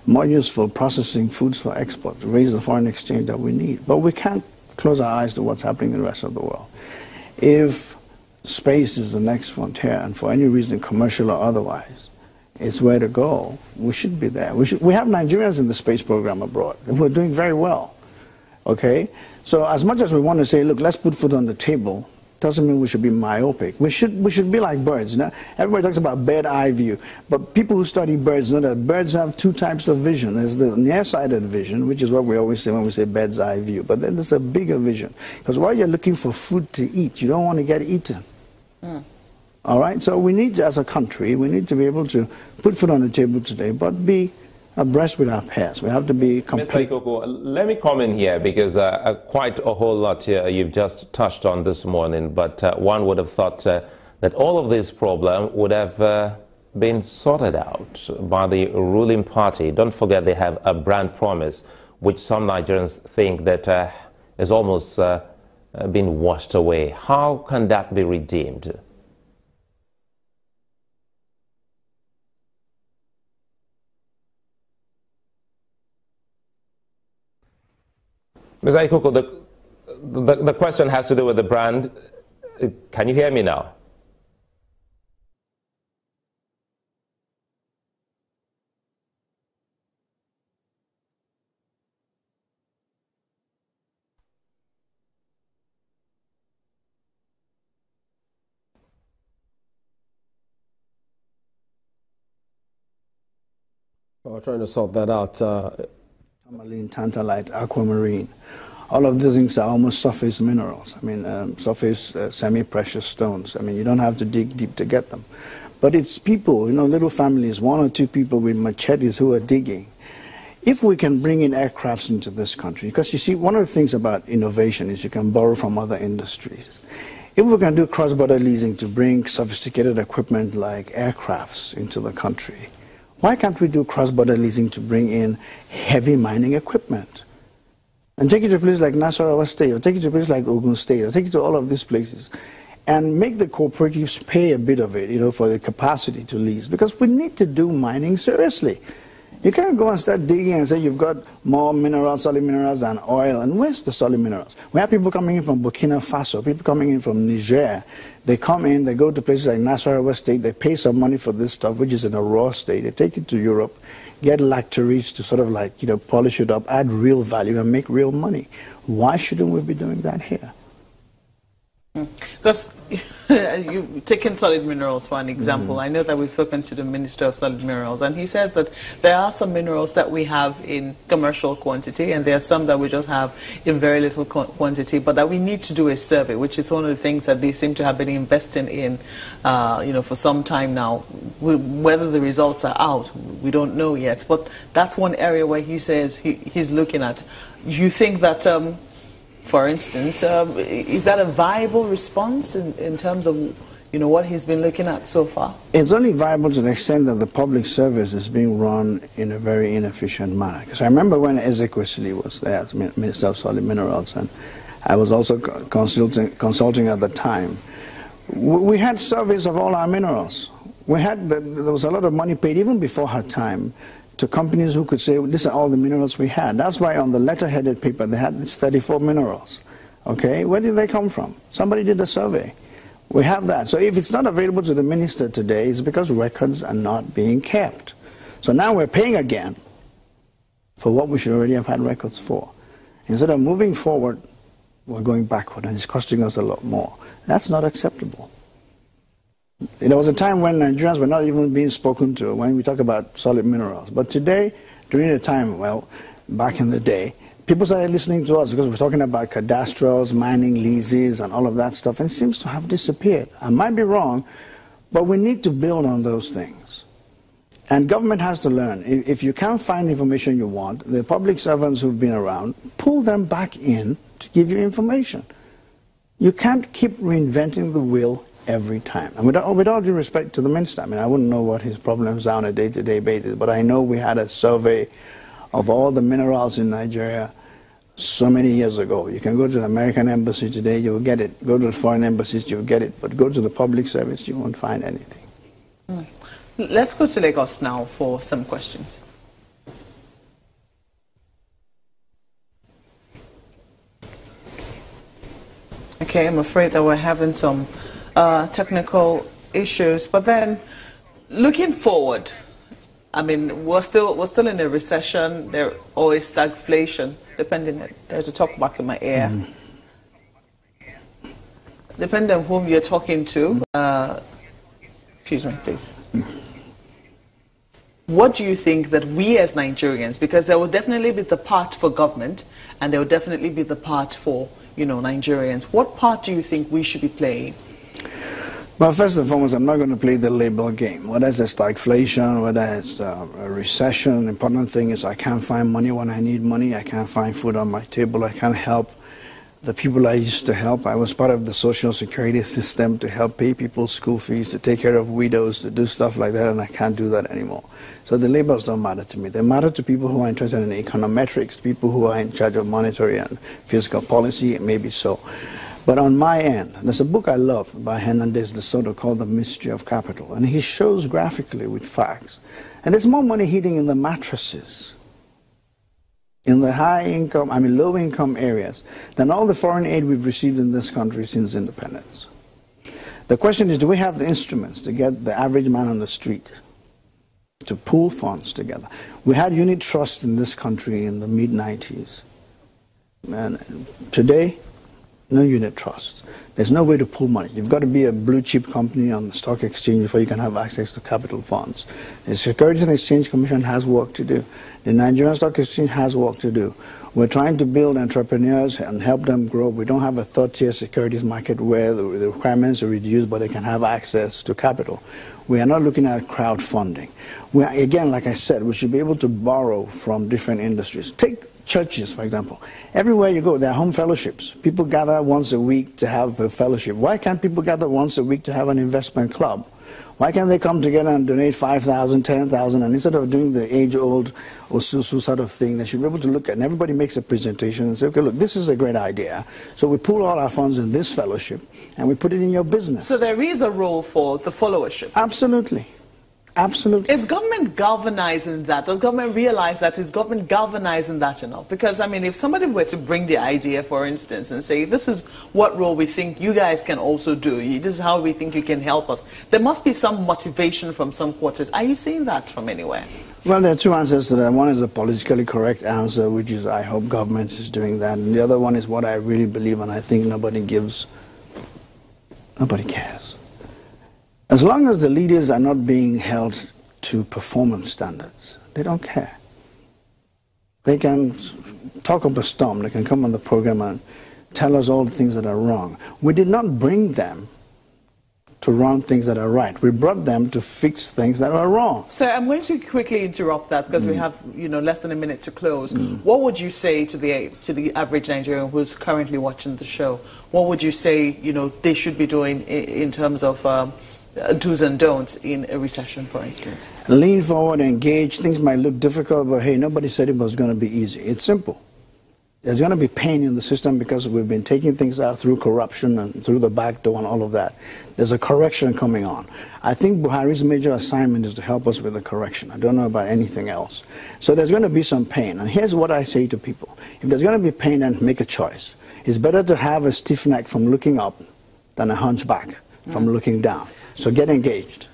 more useful processing foods for export, to raise the foreign exchange that we need. But we can't close our eyes to what's happening in the rest of the world. If space is the next frontier, and for any reason, commercial or otherwise, it's where to go, we should be there. We have Nigerians in the space program abroad, and we're doing very well. Okay? So as much as we want to say, look, let's put food on the table, doesn't mean we should be myopic. We should be like birds. You know? Everybody talks about bird eye view, but people who study birds know that birds have two types of vision. There's the nearsighted vision, which is what we always say when we say bird's eye view, but then there's a bigger vision. Because while you're looking for food to eat, you don't want to get eaten. All right? So we need, as a country, we need to be able to put food on the table today, but be abreast with our pairs. We have to be Mr. Ikoku, let me comment here because quite a whole lot you've just touched on this morning, but one would have thought that all of this problem would have been sorted out by the ruling party. Don't forget they have a brand promise, which some Nigerians think that is almost been washed away. How can that be redeemed? Mr. Ikoku, the question has to do with the brand. Can you hear me now? We're trying to sort that out. Tourmaline, tantalite, aquamarine. All of these things are almost surface minerals. I mean, surface semi-precious stones. I mean, you don't have to dig deep to get them. But it's people, you know, little families, one or two people with machetes who are digging. If we can bring in aircrafts into this country, because you see, one of the things about innovation is you can borrow from other industries. If we can do cross-border leasing to bring sophisticated equipment like aircrafts into the country, why can't we do cross-border leasing to bring in heavy mining equipment? And take it to a place like Nasarawa State, or take it to a place like Ogun State, or take it to all of these places, and make the cooperatives pay a bit of it, you know, for the capacity to lease. Because we need to do mining seriously. You can't go and start digging and say you've got more minerals, solid minerals than oil. And where's the solid minerals? We have people coming in from Burkina Faso, people coming in from Niger. They come in, they go to places like Nasarawa State, they pay some money for this stuff, which is in a raw state. They take it to Europe, get lacteries to sort of like, you know, polish it up, add real value and make real money. Why shouldn't we be doing that here? Because you've taken solid minerals for an example. I know that we've spoken to the Minister of Solid Minerals, and he says that there are some minerals that we have in commercial quantity, and there are some that we just have in very little quantity, but that we need to do a survey, which is one of the things that they seem to have been investing in, you know, for some time now. Whether the results are out, we don't know yet, but that's one area where he says he's looking at. You think that for instance, is that a viable response in terms of, you know, what he's been looking at so far? It's only viable to the extent that the public service is being run in a very inefficient manner. Because I remember when Ezekwesili was there as Minister of Solid Minerals, and I was also consulting at the time. We had surveys of all our minerals. There was a lot of money paid even before her time to companies who could say, well, these are all the minerals we had. That's why on the letter-headed paper they had these 34 minerals. Okay, where did they come from? Somebody did a survey. We have that. So if it's not available to the minister today, it's because records are not being kept. So now we're paying again for what we should already have had records for. Instead of moving forward, we're going backward, and it's costing us a lot more. That's not acceptable. There was a time when Nigerians were not even being spoken to when we talk about solid minerals. But today, during the time, well, back in the day, people started listening to us because we're talking about cadastrals, mining leases, and all of that stuff, and it seems to have disappeared. I might be wrong, but we need to build on those things. And government has to learn. If you can't find information you want, the public servants who've been around, pull them back in to give you information. You can't keep reinventing the wheel every time. And with all due respect to the minister, I mean, I wouldn't know what his problems are on a day-to-day basis, but I know we had a survey of all the minerals in Nigeria so many years ago. You can go to the American embassy today, you'll get it. Go to the foreign embassies, you'll get it. But go to the public service, you won't find anything. Let's go to Lagos now for some questions. Okay, I'm afraid that we're having some technical issues. But then, looking forward, I mean, we're still in a recession. There always stagflation, depending. There's a talk back in my ear. Depending on whom you're talking to. Excuse me, please. What do you think that we as Nigerians, because there will definitely be the part for government, and there will definitely be the part for, Nigerians. What part do you think we should be playing? Well, first and foremost, I'm not going to play the label game. Whether it's stagflation, whether it's a recession, the important thing is I can't find money when I need money. I can't find food on my table. I can't help the people I used to help. I was part of the social security system to help pay people's school fees, to take care of widows, to do stuff like that, and I can't do that anymore. So the labels don't matter to me. They matter to people who are interested in econometrics, people who are in charge of monetary and fiscal policy, maybe so. But on my end, there's a book I love by Hernandez de Soto called The Mystery of Capital, and he shows graphically with facts. And there's more money hidden in the mattresses, in the low-income areas, than all the foreign aid we've received in this country since independence. The question is, do we have the instruments to get the average man on the street to pool funds together? We had unit trust in this country in the mid-90s. And today, no unit trust. There's no way to pool money. You've got to be a blue chip company on the stock exchange before you can have access to capital funds. The Securities and Exchange Commission has work to do. The Nigerian Stock Exchange has work to do. We're trying to build entrepreneurs and help them grow. We don't have a third-tier securities market where the requirements are reduced, but they can have access to capital. We are not looking at crowdfunding. Again, like I said, we should be able to borrow from different industries. Take churches, for example. Everywhere you go, there are home fellowships. People gather once a week to have a fellowship. Why can't people gather once a week to have an investment club? Why can't they come together and donate 5,000, 10,000, and instead of doing the age-old Osusu sort of thing, they should be able to look at, and everybody makes a presentation and say, okay, look, this is a great idea. So we pool all our funds in this fellowship, and we put it in your business. So there is a role for the followership? Absolutely. Absolutely. Is government galvanizing that? Does government realize that? Is government galvanizing that enough? Because, I mean, if somebody were to bring the idea, for instance, and say, this is what role we think you guys can also do, this is how we think you can help us, there must be some motivation from some quarters. Are you seeing that from anywhere? Well, there are two answers to that. One is a politically correct answer, which is I hope government is doing that. And the other one is what I really believe, and I think nobody cares. As long as the leaders are not being held to performance standards, they don't care. They can talk up a storm. They can come on the program and tell us all the things that are wrong. We did not bring them to run things that are right. We brought them to fix things that are wrong. So I'm going to quickly interrupt that because we have, less than a minute to close. What would you say to the average Nigerian who's currently watching the show? What would you say, they should be doing in terms of do's and don'ts in a recession, for instance? Lean forward, engage. Things might look difficult, but hey, nobody said it was going to be easy. It's simple. There's going to be pain in the system because we've been taking things out through corruption and through the back door and all of that. There's a correction coming on. I think Buhari's major assignment is to help us with the correction. I don't know about anything else. So there's going to be some pain. And here's what I say to people. If there's going to be pain, then make a choice. It's better to have a stiff neck from looking up than a hunchback from looking down. So get engaged.